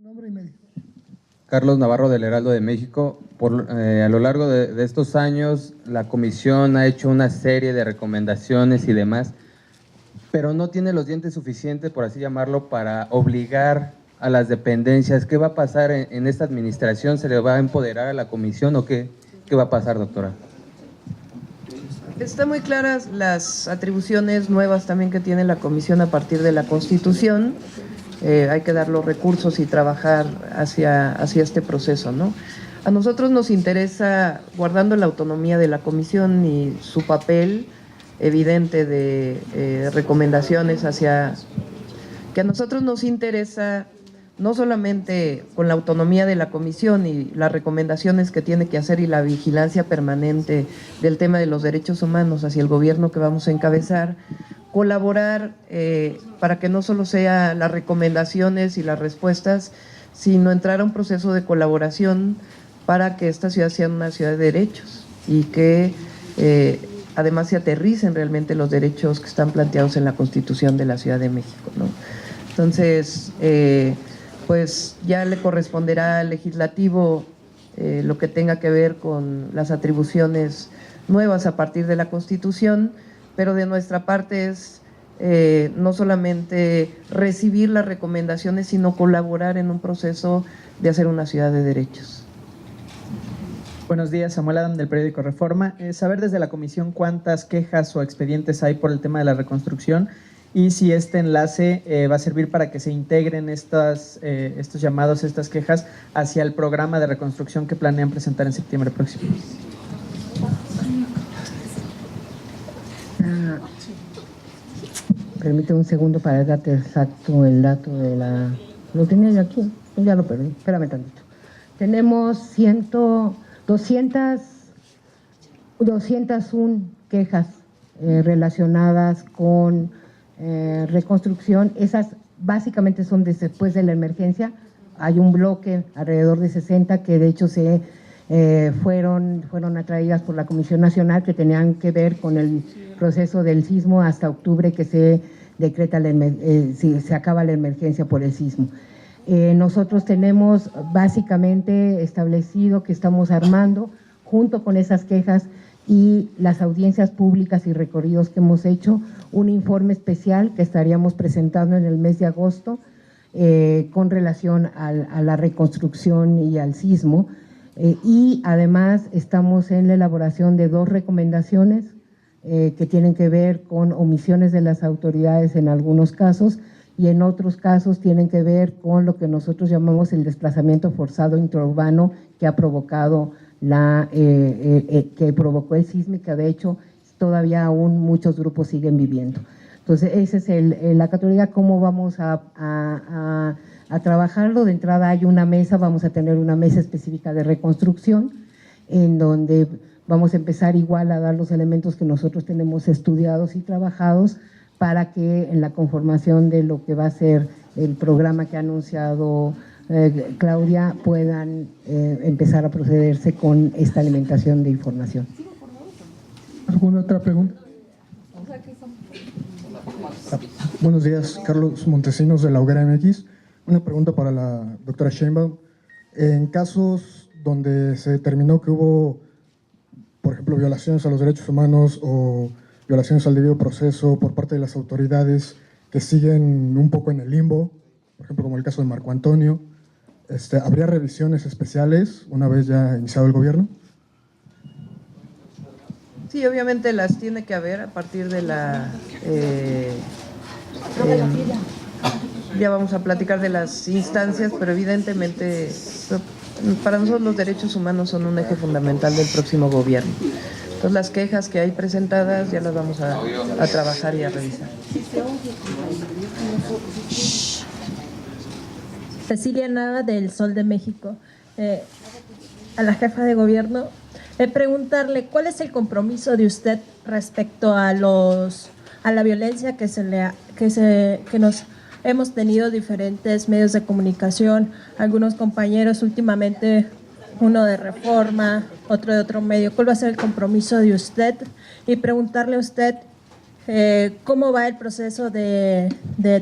Nombre y medio. Carlos Navarro, del Heraldo de México. A lo largo de estos años, la comisión ha hecho una serie de recomendaciones y demás, pero no tiene los dientes suficientes, por así llamarlo, para obligar a las dependencias. ¿Qué va a pasar en esta administración? ¿Se le va a empoderar a la comisión o qué va a pasar, doctora? Están muy claras las atribuciones nuevas también que tiene la comisión a partir de la Constitución. Hay que dar los recursos y trabajar hacia este proceso, ¿no? A nosotros nos interesa, guardando la autonomía de la comisión y su papel evidente de recomendaciones hacia… que a nosotros nos interesa no solamente con la autonomía de la comisión y las recomendaciones que tiene que hacer y la vigilancia permanente del tema de los derechos humanos hacia el gobierno que vamos a encabezar, colaborar para que no solo sea las recomendaciones y las respuestas, sino entrar a un proceso de colaboración para que esta ciudad sea una ciudad de derechos y que además se aterricen realmente los derechos que están planteados en la Constitución de la Ciudad de México, ¿no? Entonces, pues ya le corresponderá al legislativo lo que tenga que ver con las atribuciones nuevas a partir de la Constitución, pero de nuestra parte es no solamente recibir las recomendaciones, sino colaborar en un proceso de hacer una ciudad de derechos. Buenos días, Samuel Adam del periódico Reforma. Saber desde la comisión cuántas quejas o expedientes hay por el tema de la reconstrucción y si este enlace va a servir para que se integren estos llamados, estas quejas hacia el programa de reconstrucción que planean presentar en septiembre próximo. Permíteme un segundo para darte exacto el dato de la… Lo tenía yo aquí, ya lo perdí, espérame tantito. Tenemos 201 quejas relacionadas con reconstrucción. Esas básicamente son después de la emergencia. Hay un bloque alrededor de 60 que de hecho fueron atraídas por la Comisión Nacional, que tenían que ver con el proceso del sismo hasta octubre, que se decreta se acaba la emergencia por el sismo. Nosotros tenemos básicamente establecido que estamos armando, junto con esas quejas y las audiencias públicas y recorridos que hemos hecho, un informe especial que estaríamos presentando en el mes de agosto con relación a la reconstrucción y al sismo. Y además estamos en la elaboración de 2 recomendaciones que tienen que ver con omisiones de las autoridades en algunos casos, y en otros casos tienen que ver con lo que nosotros llamamos el desplazamiento forzado intraurbano que ha provocado que provocó el sismo y que de hecho todavía aún muchos grupos siguen viviendo. Entonces esa es la categoría, cómo vamos a trabajarlo. De entrada hay una mesa, vamos a tener una mesa específica de reconstrucción en donde vamos a empezar igual a dar los elementos que nosotros tenemos estudiados y trabajados para que en la conformación de lo que va a ser el programa que ha anunciado Claudia puedan empezar a procederse con esta alimentación de información. ¿Alguna otra pregunta? Buenos días, Carlos Montesinos de la Hoguera MX. Una pregunta para la doctora Sheinbaum. En casos donde se determinó que hubo, por ejemplo, violaciones a los derechos humanos o violaciones al debido proceso por parte de las autoridades que siguen un poco en el limbo, por ejemplo, como el caso de Marco Antonio, ¿habría revisiones especiales una vez ya iniciado el gobierno? Sí, obviamente las tiene que haber a partir de la… ya vamos a platicar de las instancias, pero evidentemente para nosotros los derechos humanos son un eje fundamental del próximo gobierno. Entonces las quejas que hay presentadas ya las vamos a trabajar y a revisar. Cecilia Nava, del Sol de México. A la jefa de gobierno, preguntarle cuál es el compromiso de usted respecto a la violencia que nos hemos tenido diferentes medios de comunicación, algunos compañeros últimamente, uno de Reforma, otro de otro medio. ¿Cuál va a ser el compromiso de usted? Y preguntarle a usted cómo va el proceso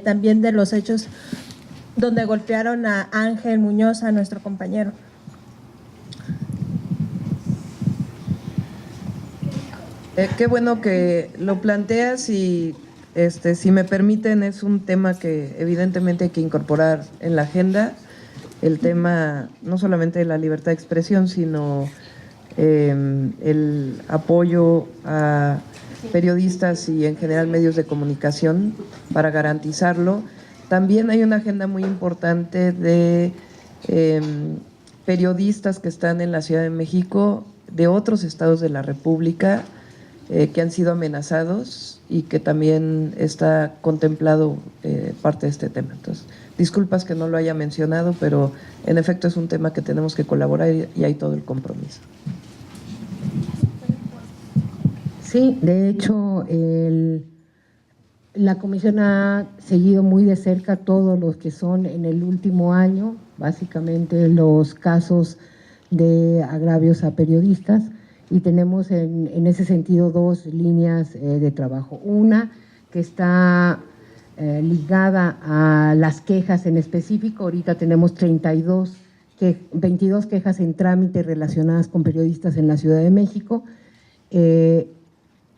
también de los hechos donde golpearon a Ángel Muñoz, a nuestro compañero. Qué bueno que lo planteas y si me permiten, es un tema que evidentemente hay que incorporar en la agenda, el tema no solamente de la libertad de expresión, sino el apoyo a periodistas y en general medios de comunicación para garantizarlo. También hay una agenda muy importante de periodistas que están en la Ciudad de México, de otros estados de la República, que han sido amenazados y que también está contemplado parte de este tema. Entonces, disculpas que no lo haya mencionado, pero en efecto es un tema que tenemos que colaborar y hay todo el compromiso. Sí, de hecho, la comisión ha seguido muy de cerca todos los que son en el último año, básicamente los casos de agravios a periodistas, y tenemos en ese sentido dos líneas de trabajo. Una que está ligada a las quejas en específico. Ahorita tenemos 22 quejas en trámite relacionadas con periodistas en la Ciudad de México. En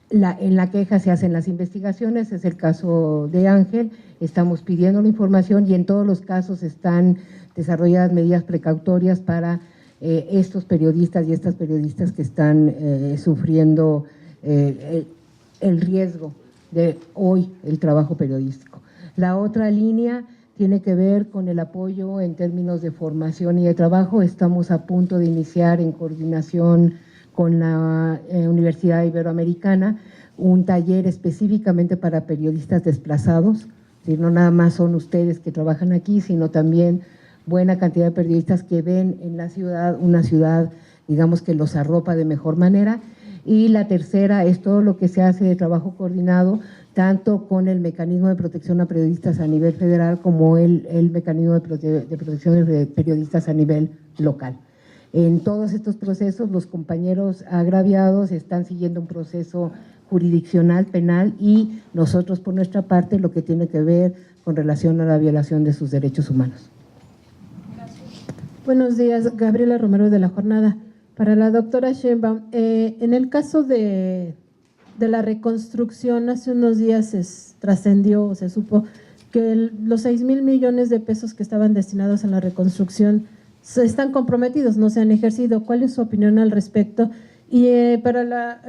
la queja se hacen las investigaciones, es el caso de Ángel, estamos pidiendo la información y en todos los casos están desarrolladas medidas precautorias para estos periodistas y estas periodistas que están sufriendo el riesgo de hoy el trabajo periodístico. La otra línea tiene que ver con el apoyo en términos de formación y de trabajo. Estamos a punto de iniciar en coordinación con la Universidad Iberoamericana un taller específicamente para periodistas desplazados. No nada más son ustedes que trabajan aquí, sino también buena cantidad de periodistas que ven en la ciudad una ciudad, digamos, que los arropa de mejor manera. Y la tercera es todo lo que se hace de trabajo coordinado, tanto con el mecanismo de protección a periodistas a nivel federal como el mecanismo de protección de periodistas a nivel local. En todos estos procesos, los compañeros agraviados están siguiendo un proceso jurisdiccional, penal, y nosotros por nuestra parte lo que tiene que ver con relación a la violación de sus derechos humanos. Buenos días, Gabriela Romero de La Jornada. Para la doctora Sheinbaum, en el caso de la reconstrucción, hace unos días trascendió, se supo que los 6,000 millones de pesos que estaban destinados a la reconstrucción están comprometidos, no se han ejercido. ¿Cuál es su opinión al respecto? Y para la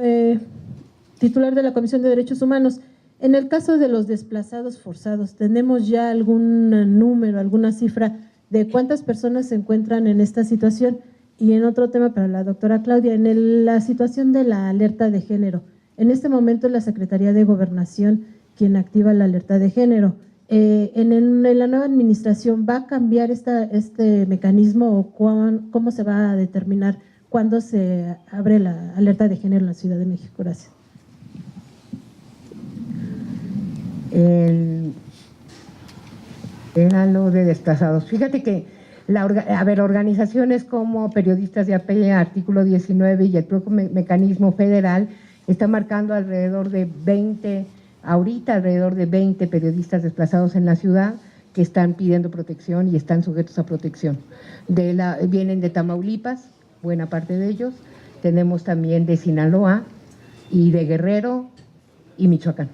titular de la Comisión de Derechos Humanos, en el caso de los desplazados forzados, ¿tenemos ya algún número, alguna cifra de cuántas personas se encuentran en esta situación? Y en otro tema para la doctora Claudia, en la situación de la alerta de género, en este momento es la Secretaría de Gobernación quien activa la alerta de género. En la nueva administración, ¿va a cambiar este mecanismo o cómo se va a determinar cuándo se abre la alerta de género en la Ciudad de México? Gracias. Era lo de desplazados. Fíjate que organizaciones como Periodistas de AP, Artículo 19 y el propio mecanismo federal están marcando alrededor de 20 periodistas desplazados en la ciudad que están pidiendo protección y están sujetos a protección. Vienen de Tamaulipas, buena parte de ellos, tenemos también de Sinaloa y de Guerrero y Michoacán.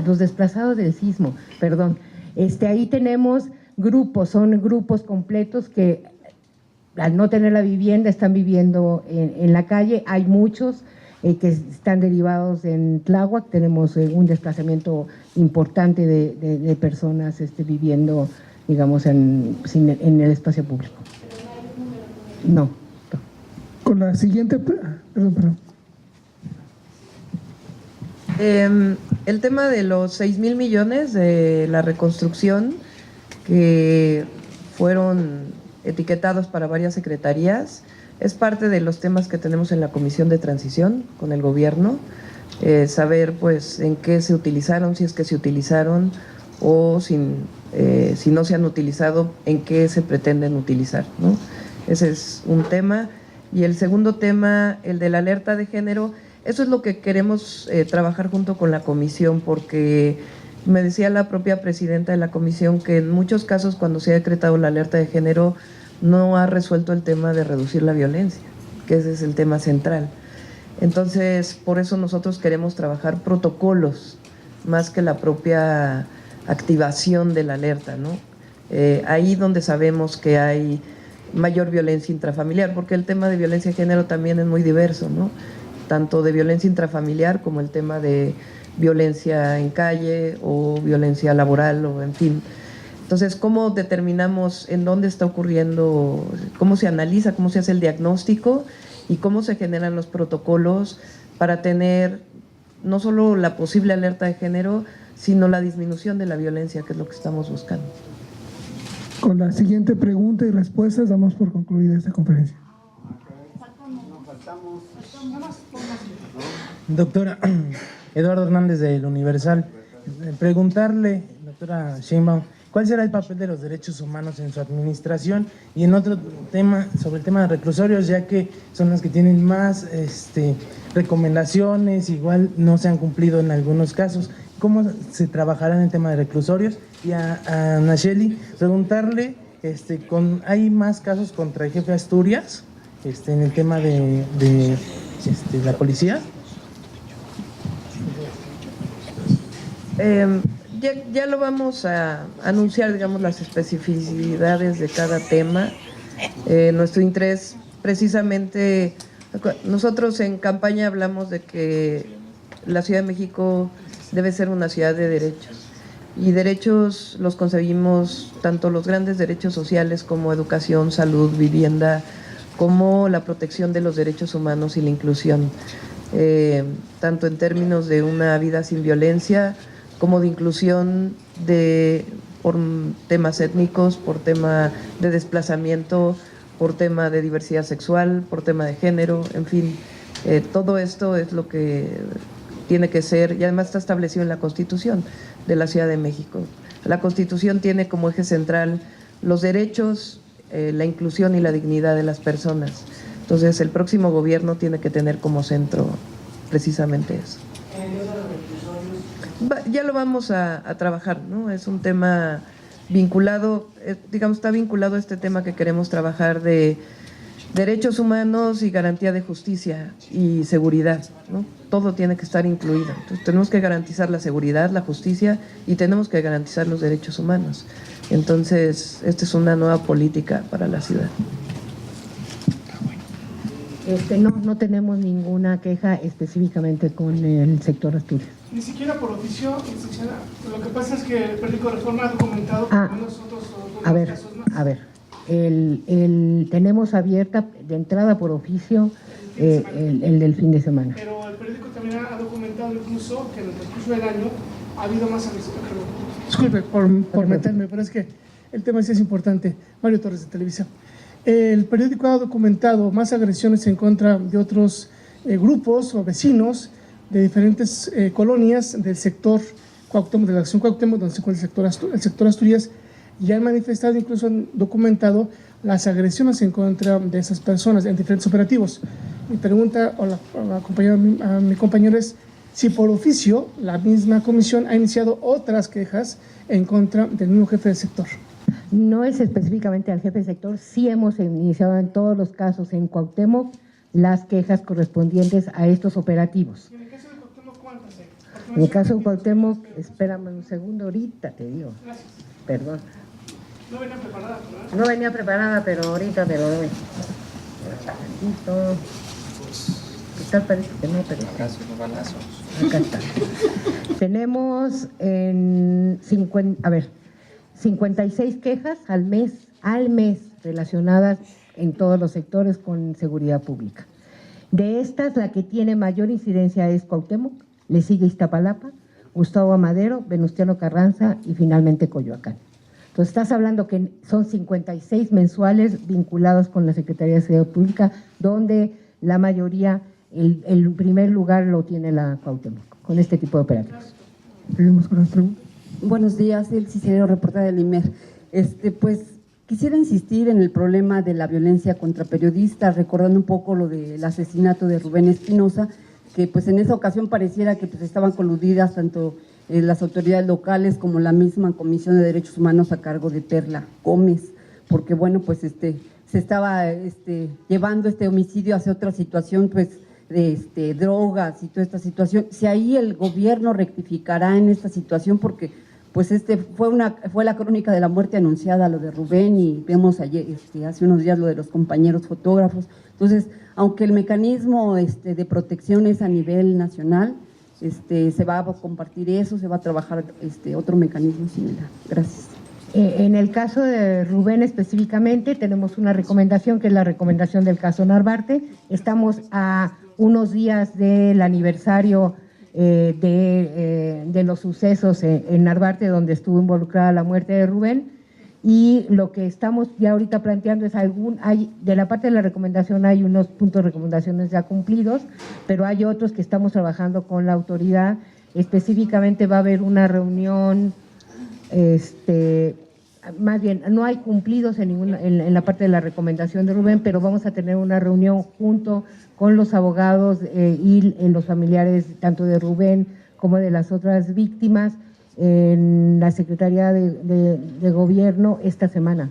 Los desplazados del sismo, perdón. Ahí tenemos grupos, son grupos completos que al no tener la vivienda están viviendo en la calle. Hay muchos que están derivados en Tláhuac, tenemos un desplazamiento importante de personas viviendo, digamos, en el espacio público. No. Con la siguiente, perdón. El tema de los 6,000 millones de la reconstrucción que fueron etiquetados para varias secretarías es parte de los temas que tenemos en la Comisión de Transición con el gobierno, saber pues en qué se utilizaron, si es que se utilizaron o si no se han utilizado, en qué se pretenden utilizar, ¿no? Ese es un tema. Y el segundo tema, el de la alerta de género, eso es lo que queremos trabajar junto con la comisión, porque Me decía la propia presidenta de la comisión que en muchos casos cuando se ha decretado la alerta de género no ha resuelto el tema de reducir la violencia, que ese es el tema central. Entonces, por eso nosotros queremos trabajar protocolos más que la propia activación de la alerta, ¿no? Ahí donde sabemos que hay mayor violencia intrafamiliar, porque el tema de violencia de género también es muy diverso, ¿no? Tanto de violencia intrafamiliar como el tema de violencia en calle o violencia laboral o en fin. Entonces, ¿cómo determinamos en dónde está ocurriendo, cómo se analiza, cómo se hace el diagnóstico y cómo se generan los protocolos para tener no solo la posible alerta de género, sino la disminución de la violencia, que es lo que estamos buscando? Con la siguiente pregunta y respuestas damos por concluida esta conferencia. Doctora, Eduardo Hernández del Universal, preguntarle, doctora Sheinbaum, ¿cuál será el papel de los derechos humanos en su administración? Y en otro tema, sobre el tema de reclusorios, ya que son los que tienen más recomendaciones, igual no se han cumplido en algunos casos. ¿Cómo se trabajará en el tema de reclusorios? Y a Nacheli, preguntarle, ¿hay más casos contra el jefe Asturias en el tema de la policía? Ya lo vamos a anunciar, digamos, las especificidades de cada tema. Nuestro interés, precisamente, nosotros en campaña hablamos de que la Ciudad de México debe ser una ciudad de derechos. Y derechos los concebimos tanto los grandes derechos sociales como educación, salud, vivienda, como la protección de los derechos humanos y la inclusión, tanto en términos de una vida sin violencia, como de inclusión por temas étnicos, por tema de desplazamiento, por tema de diversidad sexual, por tema de género, en fin, todo esto es lo que tiene que ser, y además está establecido en la Constitución de la Ciudad de México. La Constitución tiene como eje central los derechos, la inclusión y la dignidad de las personas. Entonces, el próximo gobierno tiene que tener como centro precisamente eso. Ya lo vamos a trabajar, ¿no? Es un tema vinculado, digamos, está vinculado a este tema que queremos trabajar de derechos humanos y garantía de justicia y seguridad, ¿no? Todo tiene que estar incluido. Entonces, tenemos que garantizar la seguridad, la justicia y tenemos que garantizar los derechos humanos. Entonces, esta es una nueva política para la ciudad. No tenemos ninguna queja específicamente con el sector Asturias. Ni siquiera por oficio, licenciada. Lo que pasa es que el periódico Reforma ha documentado nosotros casos más. A ver, tenemos abierta de entrada por oficio el del fin de semana. Pero el periódico también ha documentado incluso que en el transcurso del año ha habido más agresión. Disculpe por meterme, pero es que el tema sí es importante. Mario Torres, de Televisa. El periódico ha documentado más agresiones en contra de otros grupos o vecinos de diferentes colonias del sector Cuauhtémoc, de la acción Cuauhtémoc, donde se encuentra el sector Asturias, y han manifestado, incluso han documentado las agresiones en contra de esas personas en diferentes operativos. Mi pregunta a mi compañero es si por oficio la misma comisión ha iniciado otras quejas en contra del mismo jefe del sector. No es específicamente al jefe del sector, sí hemos iniciado en todos los casos en Cuauhtémoc las quejas correspondientes a estos operativos. ¿Y en el caso de Cuauhtémoc cuántas hay? En el caso de Cuauhtémoc, espérame un segundo, ahorita te digo. Gracias. Perdón. No venía preparada, ¿verdad? No venía preparada, pero ahorita te lo doy. ¿Qué tal? Parece que no, pero acá está. Tenemos 56 quejas al mes relacionadas en todos los sectores con seguridad pública. De estas, la que tiene mayor incidencia es Cuauhtémoc, le sigue Iztapalapa, Gustavo Amadero, Venustiano Carranza y finalmente Coyoacán. Entonces, estás hablando que son 56 mensuales vinculados con la Secretaría de Seguridad Pública, donde la mayoría, el primer lugar lo tiene la Cuauhtémoc, con este tipo de operativos. Seguimos con las preguntas. Buenos días, el Cicero, reportera del IMER. Pues quisiera insistir en el problema de la violencia contra periodistas, recordando un poco lo del asesinato de Rubén Espinosa, que pues en esa ocasión pareciera que pues estaban coludidas tanto las autoridades locales, como la misma Comisión de Derechos Humanos a cargo de Perla Gómez, porque bueno, pues se estaba llevando este homicidio hacia otra situación, pues de drogas y toda esta situación. Si ahí el gobierno rectificará en esta situación, porque pues fue la crónica de la muerte anunciada, lo de Rubén, y vemos ayer, hace unos días lo de los compañeros fotógrafos. Entonces, aunque el mecanismo de protección es a nivel nacional, se va a compartir eso, se va a trabajar otro mecanismo similar. Gracias. En el caso de Rubén específicamente, tenemos una recomendación, que es la recomendación del caso Narvarte. Estamos a unos días del aniversario de los sucesos en Narvarte, donde estuvo involucrada la muerte de Rubén, y lo que estamos ya ahorita planteando es de la parte de la recomendación hay unos puntos de recomendaciones ya cumplidos, pero hay otros que estamos trabajando con la autoridad. Específicamente va a haber una reunión, más bien, no hay cumplidos en la parte de la recomendación de Rubén, pero vamos a tener una reunión junto con los abogados y los familiares tanto de Rubén como de las otras víctimas en la Secretaría de Gobierno esta semana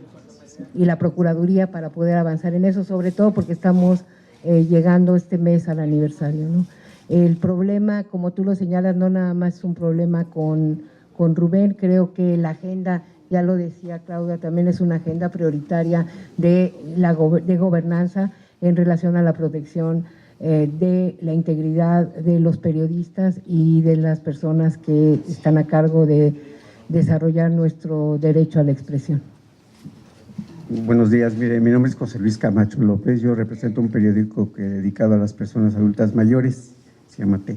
y la Procuraduría, para poder avanzar en eso, sobre todo porque estamos llegando este mes al aniversario, ¿no? El problema, como tú lo señalas, no nada más es un problema con Rubén. Creo que la agenda, ya lo decía Claudia, también es una agenda prioritaria de gobernanza en relación a la protección de la integridad de los periodistas y de las personas que están a cargo de desarrollar nuestro derecho a la expresión. Buenos días, mire, mi nombre es José Luis Camacho López, yo represento un periódico dedicado a las personas adultas mayores, se llama T.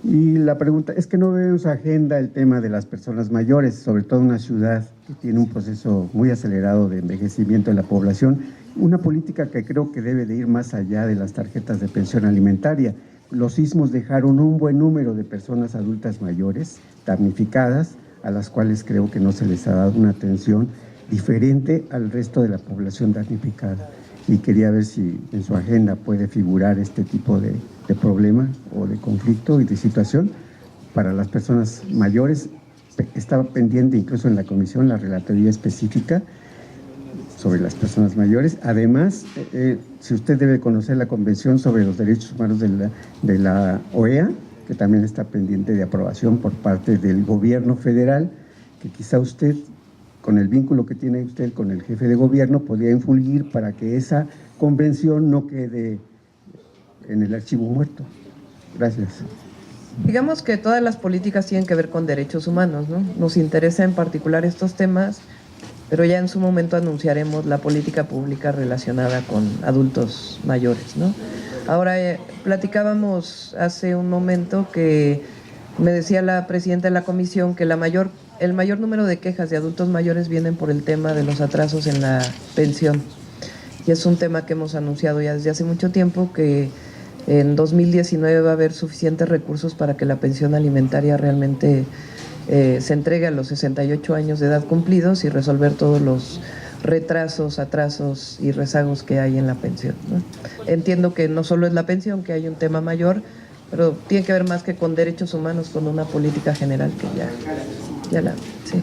Y la pregunta es que no veo en su agenda el tema de las personas mayores, sobre todo en una ciudad que tiene un proceso muy acelerado de envejecimiento de la población, una política que creo que debe de ir más allá de las tarjetas de pensión alimentaria. Los sismos dejaron un buen número de personas adultas mayores damnificadas, a las cuales creo que no se les ha dado una atención diferente al resto de la población damnificada. Y quería ver si en su agenda puede figurar este tipo de problema o de conflicto y de situación para las personas mayores. Estaba pendiente incluso en la comisión la relatoría específica sobre las personas mayores. Además, si usted debe conocer la Convención sobre los Derechos Humanos de la OEA, que también está pendiente de aprobación por parte del gobierno federal, que quizá usted, con el vínculo que tiene usted con el jefe de gobierno, podría influir para que esa convención no quede en el archivo muerto. Gracias. Digamos que todas las políticas tienen que ver con derechos humanos, ¿no? Nos interesa en particular estos temas, pero ya en su momento anunciaremos la política pública relacionada con adultos mayores, ¿no? Ahora, platicábamos hace un momento que me decía la presidenta de la comisión que el mayor número de quejas de adultos mayores vienen por el tema de los atrasos en la pensión. Y es un tema que hemos anunciado ya desde hace mucho tiempo, que en 2019 va a haber suficientes recursos para que la pensión alimentaria realmente se entregue a los 68 años de edad cumplidos y resolver todos los retrasos, atrasos y rezagos que hay en la pensión, ¿no? Entiendo que no solo es la pensión, que hay un tema mayor, pero tiene que ver más que con derechos humanos, con una política general que ya la... Sí.